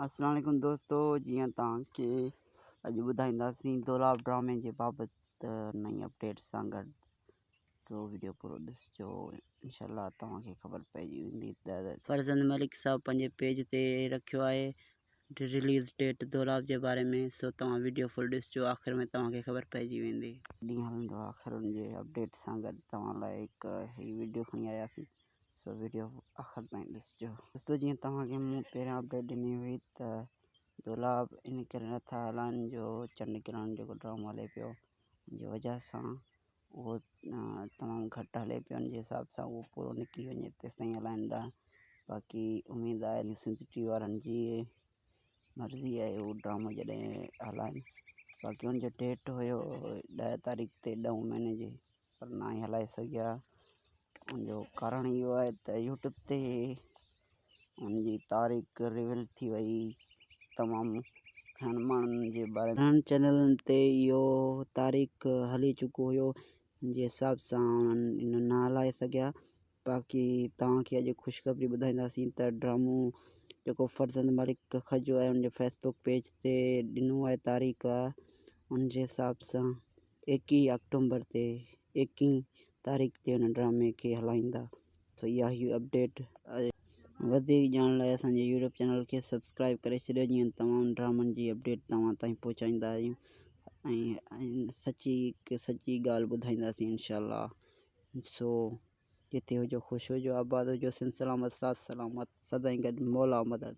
अस्सलाम वालेकुम दोस्तों, जीअं तव्हांखे अॼु ॿुधाईंदासीं दोलाब ड्रामे जे बाबति नई अपडेट सां गॾु। सो वीडियो पूरो ॾिसिजो, इंशाल्लाह तव्हांखे ख़बर पइजी वेंदी त फरज़ंद मलिक साहब पंहिंजे पेज ते रखियो आहे रिलीज़ डेट दोलाब जे बारे में। सो तव्हां वीडियो फुल ॾिसिजो, आख़िर में तव्हांखे ख़बर पइजी वेंदी। ॾींहुं हलंदो आख़िर जे अपडेट सां गॾु तव्हां लाइ हिकु हीअ वीडियो खणी आयासीं। सो वीडियो आख़िर ताईं ॾिसिजो दोस्तों। जीअं तव्हांखे मूं पहिरियां अपडेट ॾिनी हुई त दोलाब इन करे नथा हलाइनि जो चंड किरण जेको ड्रामो हले पियो, जी वजह सां उहो तमामु घटि हले पियो। उन जे हिसाब सां उहो पूरो निकिरी वञे तेसिताईं हलाईंदा। बाक़ी उमेदु आहे सिंध टीवी वारनि जी मर्ज़ी आहे उहो ड्रामो जॾहिं हलाइनि। बाक़ी हुनजो डेट हुयो 10 तारीख़ ते 10 महीने जी, पर ना ई हलाए सघिया। उनजो कारण इहो आहे त यूट्यूब ते उनजी तारीख़ रिवील थी वई। तमामु घणनि माण्हुनि जे बारे में घणनि चैनलनि ते इहो तारीख़ हली चुको हुयो, जे हिसाब सां उन्हनि इन न हलाए सघिया। बाक़ी तव्हांखे अॼु ख़ुशख़बरी ॿुधाईंदासीं त ड्रामो जेको फरज़ंद मलिक खजो आहे उनजे फेसबुक पेज ते ॾिनो आहे तारीख़। उनजे हिसाब सां 21 अक्टूबर ते 21 तारीख़ ते हुन ड्रामे खे हलाईंदा। तो इहा ही अपडेट आहे। वधीक ॼाण लाइ असांजे यूट्यूब चैनल खे सब्सक्राइब करे छॾियो, जीअं तमामु ड्रामनि जी अपडेट तव्हां ताईं पहुचाईंदा आहियूं ऐं सची ॻाल्हि ॿुधाईंदासीं इंशाल्लाह। सो जिते हुजो ख़ुशि हुजो, आबाद हुजो, सिंध सलामत, साथ सलामत, सदाईं गॾु, मौला मदद।